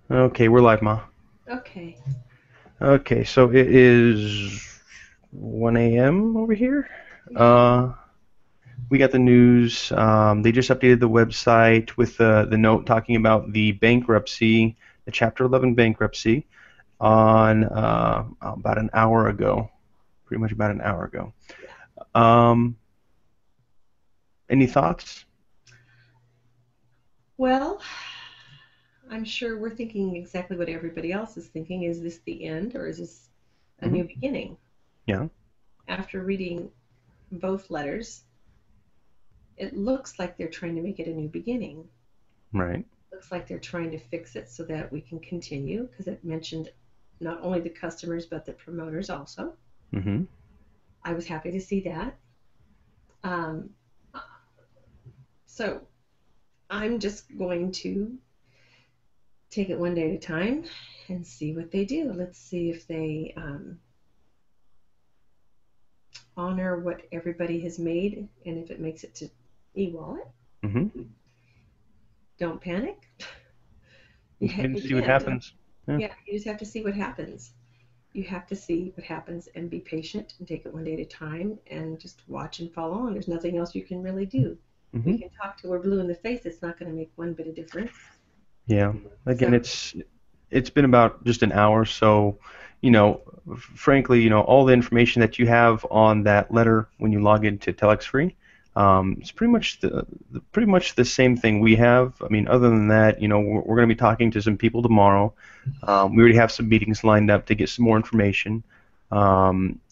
Okay, we're live, Ma. Okay. Okay, so it is 1 a.m. over here. Yeah. Uh, we got the news. They just updated the website with the note talking about the bankruptcy, the Chapter 11 bankruptcy, on about an hour ago. Pretty much about an hour ago. Yeah. Um, any thoughts? Well, I'm sure we're thinking exactly what everybody else is thinking. Is this the end or is this a Hmm. new beginning? Yeah, After reading both letters, it looks like they're trying to make it a new beginning. right. Looks like they're trying to fix it so that we can continue because it mentioned not only the customers but the promoters also. Hmm. I was happy to see that. Um, so I'm just going to take it one day at a time and see what they do. Let's see if they honor what everybody has made, and if it makes it to e-wallet, Hmm. don't panic. Let's wait and You see what can't. happens. Yeah. Yeah, you just have to see what happens. You have to see what happens and be patient and take it one day at a time and just watch and follow on. There's nothing else you can really do. We Hmm. can talk till we're blue in the face. It's not going to make one bit of difference. Yeah. Again, So, it's been about just an hour, so you know, frankly, all the information that you have on that letter when you log into TelexFREE, it's pretty much the same thing we have. I mean, other than that, we're going to be talking to some people tomorrow. We already have some meetings lined up to get some more information.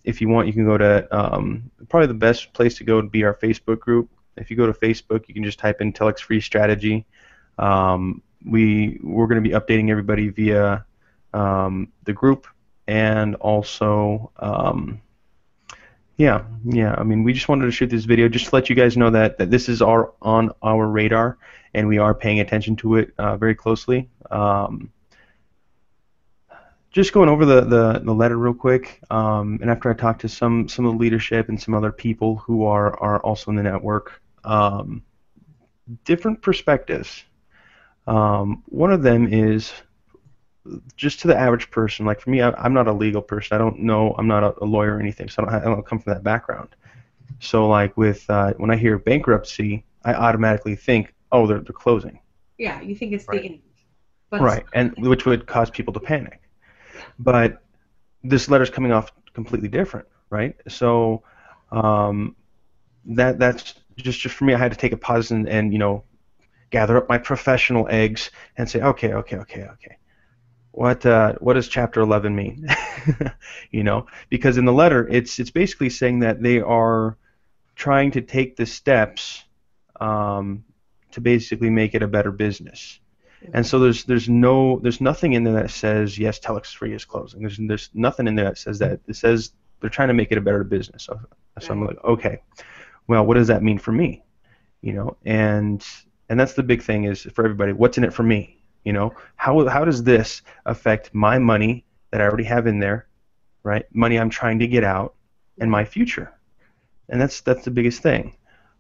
If you want, you can go to probably the best place to go would be our Facebook group. If you go to Facebook, you can just type in TelexFREE strategy. We're going to be updating everybody via the group and also yeah. I mean, we just wanted to shoot this video just to let you guys know that this is on our radar and we are paying attention to it very closely. Just going over the letter real quick, and after I talk to some of the leadership and some other people who are also in the network, different perspectives. One of them is just to the average person, like for me, I'm not a legal person. I don't know. I'm not a lawyer or anything, so I don't come from that background. So like with when I hear bankruptcy, I automatically think, oh, they're closing, yeah, you think it's the right? end, but it's Right, not. and which would cause people to panic. Yeah. But this letter's coming off completely different, right? So um, that's just for me. I had to take a pause and gather up my professional eggs and say, okay. What does Chapter 11 mean? Because in the letter, it's basically saying that they are trying to take the steps um, to basically make it a better business. And Mhm. so there's nothing in there that says yes, Telex Free is closing. There's nothing in there that says that. It says they're trying to make it a better business. So I'm Right. like, okay, well, what does that mean for me? And that's the big thing is for everybody, what's in it for me? How does this affect my money that I already have in there, right? Money I'm trying to get out, and my Right. future. And that's the biggest thing.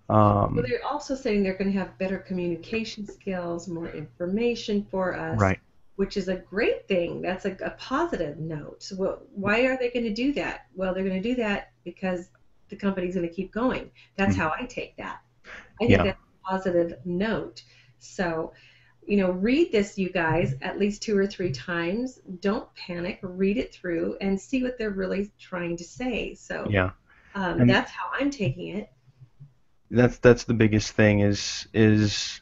Well, Um, they're also saying they're going to have better communication skills, more information for us, right. which is a great thing. That's a positive note. So, why are they going to do that? Well, they're going to do that because the company's going to keep going. That's how Mhm. I take that. I think Yeah. that's a positive note. So, read this, you guys, at least two or three times. Don't panic. Read it through and see what they're really trying to say. So, Yeah. And that's how I'm taking it. that's the biggest thing is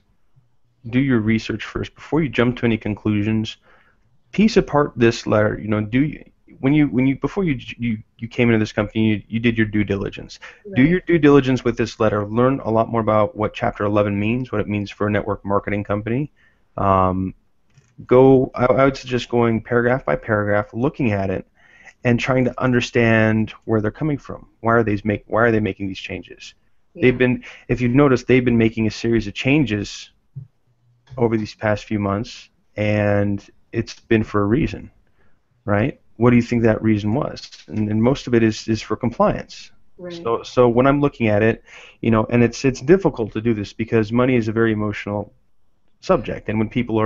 do your research first before you jump to any conclusions. Piece apart this letter. Do you when you before you came into this company, you did your due diligence. Do Right. your due diligence with this letter. Learn a lot more about what Chapter 11 means, what it means for a network marketing company. Um, I would suggest going paragraph by paragraph, looking at it, and trying to understand where they're coming from. Why are they making these changes? Yeah. If you've noticed, they've been making a series of changes over these past few months, and it's been for a reason, right? What do you think that reason was? And most of it is for compliance. Right. So when I'm looking at it, and it's difficult to do this because money is a very emotional subject, and when people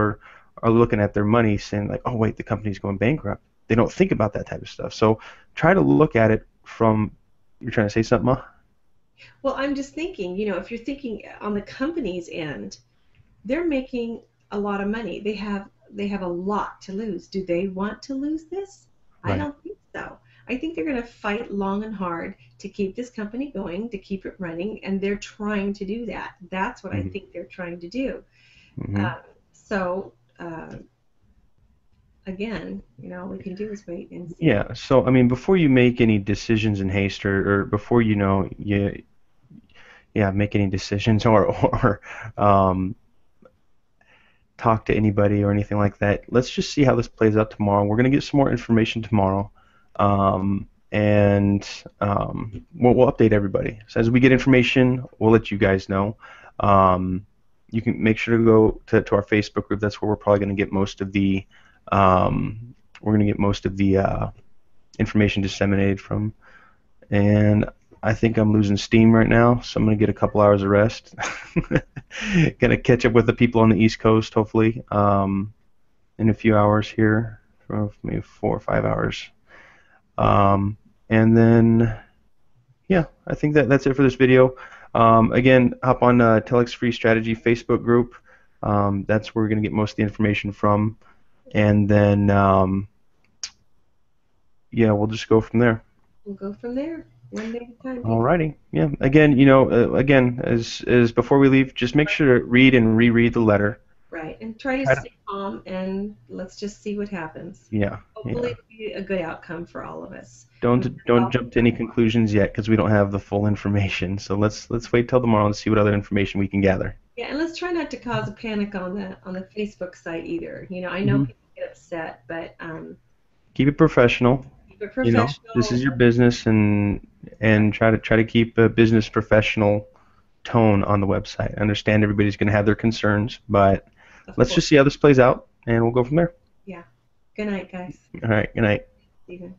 are looking at their money saying like, oh wait, the company's going bankrupt. They don't think about that type of stuff. So try to look at it from, you're trying to say something, Ma? Well, I'm just thinking, if you're thinking on the company's end, they're making a lot of money. They have a lot to lose. Do they want to lose this? I Right. don't think so. I think they're going to fight long and hard to keep this company going, to keep it running, and they're trying to do that. That's what I Mm-hmm. think they're trying to do. Mm-hmm. Uh, so again, all we can do is wait and see. Yeah. So I mean, before you make any decisions in haste, or before you yeah, make any decisions, or talk to anybody or anything like that. Let's just see how this plays out tomorrow. We're going to get some more information tomorrow, and we'll update everybody. So as we get information, we'll let you guys know. Um, you can make sure to go to our Facebook group. That's where we're probably going to get most of the information disseminated from. And I think I'm losing steam right now, so I'm going to get a couple hours of rest. Going to catch up with the people on the East Coast, hopefully, in a few hours here, for maybe 4 or 5 hours. And then, yeah, I think that's it for this video. Again, hop on TelexFREE Strategy Facebook group. That's where we're going to get most of the information from. And then, yeah, we'll just go from there. We'll go from there, one day at a time, people. Alrighty. Yeah. Again, again, as before we leave, just make sure to read and reread the letter. Right. And try to Try to, stay calm and let's just see what happens. yeah, Hopefully yeah. it'll be a good outcome for all of us. Don't jump to any conclusions yet because we don't have the full information. So let's wait till tomorrow and see what other information we can gather. Yeah, and let's try not to cause a panic on the Facebook site either. I know Hmm. people get upset, but Keep it professional. keep it This is professional. your business, and try to keep a business professional tone on the website. I understand everybody's going to have their concerns, but Of let's course. just see how this plays out, and we'll go from there. Yeah. Good night, guys. All right. Good night. Steven.